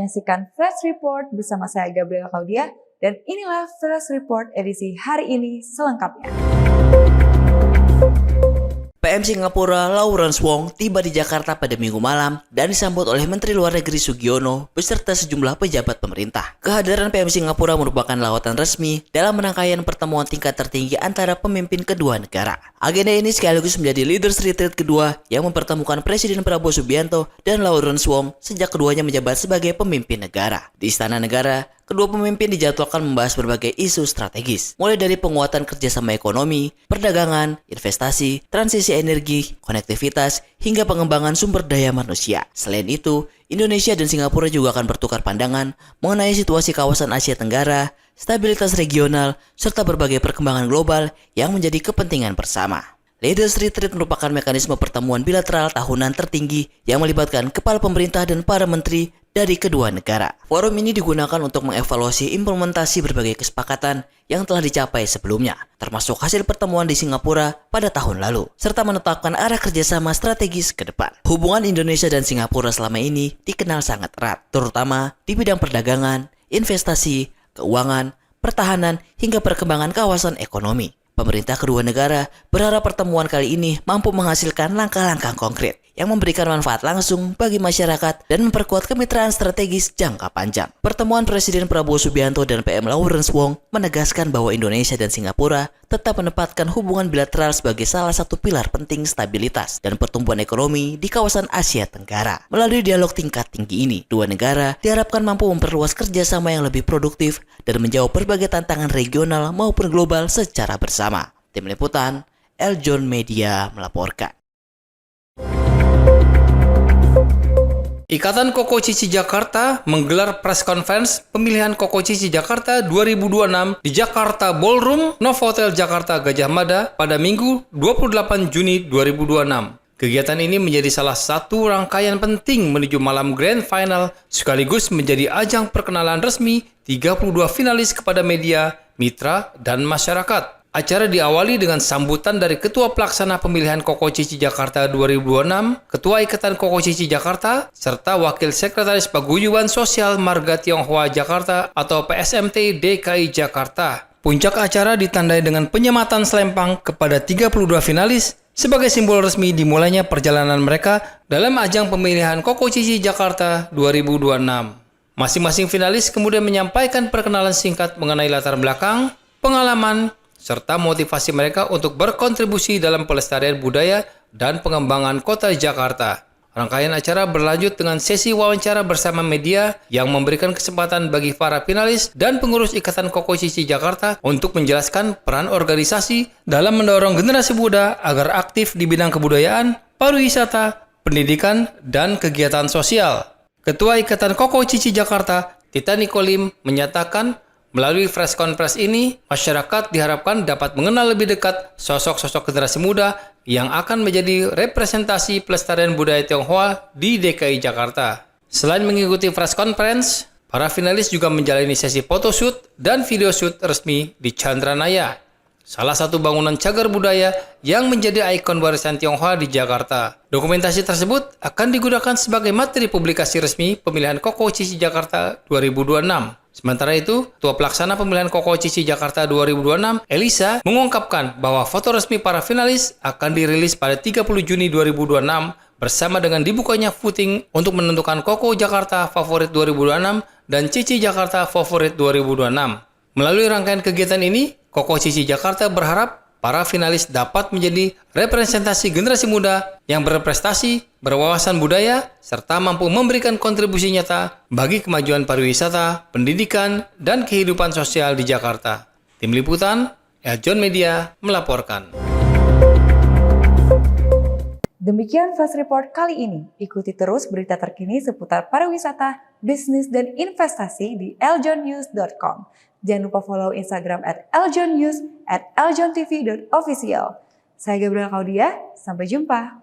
menyaksikan Flash Report bersama saya Gabriela Claudia dan inilah Flash Report edisi hari ini selengkapnya. PM Singapura Lawrence Wong tiba di Jakarta pada Minggu malam dan disambut oleh Menteri Luar Negeri Sugiono beserta sejumlah pejabat pemerintah. Kehadiran PM Singapura merupakan lawatan resmi dalam rangkaian pertemuan tingkat tertinggi antara pemimpin kedua negara. Agenda ini sekaligus menjadi Leaders Retreat kedua yang mempertemukan Presiden Prabowo Subianto dan Lawrence Wong sejak keduanya menjabat sebagai pemimpin negara. Di Istana Negara, kedua pemimpin dijadwalkan membahas berbagai isu strategis, mulai dari penguatan kerjasama ekonomi, perdagangan, investasi, transisi energi, konektivitas, hingga pengembangan sumber daya manusia. Selain itu, Indonesia dan Singapura juga akan bertukar pandangan mengenai situasi kawasan Asia Tenggara, stabilitas regional, serta berbagai perkembangan global yang menjadi kepentingan bersama. Leaders Retreat merupakan mekanisme pertemuan bilateral tahunan tertinggi yang melibatkan kepala pemerintah dan para menteri dari kedua negara. Forum ini digunakan untuk mengevaluasi implementasi berbagai kesepakatan yang telah dicapai sebelumnya, termasuk hasil pertemuan di Singapura pada tahun lalu, serta menetapkan arah kerjasama strategis ke depan. Hubungan Indonesia dan Singapura selama ini dikenal sangat erat, terutama di bidang perdagangan, investasi, keuangan, pertahanan, hingga perkembangan kawasan ekonomi. Pemerintah kedua negara berharap pertemuan kali ini mampu menghasilkan langkah-langkah konkret yang memberikan manfaat langsung bagi masyarakat dan memperkuat kemitraan strategis jangka panjang. Pertemuan Presiden Prabowo Subianto dan PM Lawrence Wong menegaskan bahwa Indonesia dan Singapura tetap menempatkan hubungan bilateral sebagai salah satu pilar penting stabilitas dan pertumbuhan ekonomi di kawasan Asia Tenggara. Melalui dialog tingkat tinggi ini, dua negara diharapkan mampu memperluas kerjasama yang lebih produktif dan menjawab berbagai tantangan regional maupun global secara bersama. Tim Liputan, Eljon Media melaporkan. Ikatan Koko Cici Jakarta menggelar press conference pemilihan Koko Cici Jakarta 2026 di Jakarta Ballroom Novotel Jakarta Gajah Mada pada Minggu 28 Juni 2026. Kegiatan ini menjadi salah satu rangkaian penting menuju malam Grand Final sekaligus menjadi ajang perkenalan resmi 32 finalis kepada media, mitra, dan masyarakat. Acara diawali dengan sambutan dari Ketua Pelaksana Pemilihan Koko Cici Jakarta 2026, Ketua Ikatan Koko Cici Jakarta, serta Wakil Sekretaris Paguyuban Sosial Marga Tionghoa Jakarta atau PSMT DKI Jakarta. Puncak acara ditandai dengan penyematan selempang kepada 32 finalis sebagai simbol resmi dimulainya perjalanan mereka dalam ajang pemilihan Koko Cici Jakarta 2026. Masing-masing finalis kemudian menyampaikan perkenalan singkat mengenai latar belakang, pengalaman, serta motivasi mereka untuk berkontribusi dalam pelestarian budaya dan pengembangan kota Jakarta. Rangkaian acara berlanjut dengan sesi wawancara bersama media yang memberikan kesempatan bagi para finalis dan pengurus Ikatan Koko Cici Jakarta untuk menjelaskan peran organisasi dalam mendorong generasi muda agar aktif di bidang kebudayaan, pariwisata, pendidikan, dan kegiatan sosial. Ketua Ikatan Koko Cici Jakarta, Tita Nikolim, menyatakan melalui press conference ini, masyarakat diharapkan dapat mengenal lebih dekat sosok-sosok generasi muda yang akan menjadi representasi pelestarian budaya Tionghoa di DKI Jakarta. Selain mengikuti press conference, para finalis juga menjalani sesi photoshoot dan video shoot resmi di Chandranaya, salah satu bangunan cagar budaya yang menjadi ikon warisan Tionghoa di Jakarta. Dokumentasi tersebut akan digunakan sebagai materi publikasi resmi pemilihan Koko Cici Jakarta 2026. Sementara itu, Ketua Pelaksana Pemilihan Koko Cici Jakarta 2026, Elisa, mengungkapkan bahwa foto resmi para finalis akan dirilis pada 30 Juni 2026 bersama dengan dibukanya voting untuk menentukan Koko Jakarta Favorit 2026 dan Cici Jakarta Favorit 2026. Melalui rangkaian kegiatan ini, Koko Cici Jakarta berharap para finalis dapat menjadi representasi generasi muda yang berprestasi, berwawasan budaya, serta mampu memberikan kontribusi nyata bagi kemajuan pariwisata, pendidikan, dan kehidupan sosial di Jakarta. Tim Liputan, Eljon Media melaporkan. Demikian Flash Report kali ini. Ikuti terus berita terkini seputar pariwisata, bisnis, dan investasi di eljonnews.com. Jangan lupa follow Instagram @eljonnews, @eljontv.official. Saya Gabriela Claudia, sampai jumpa.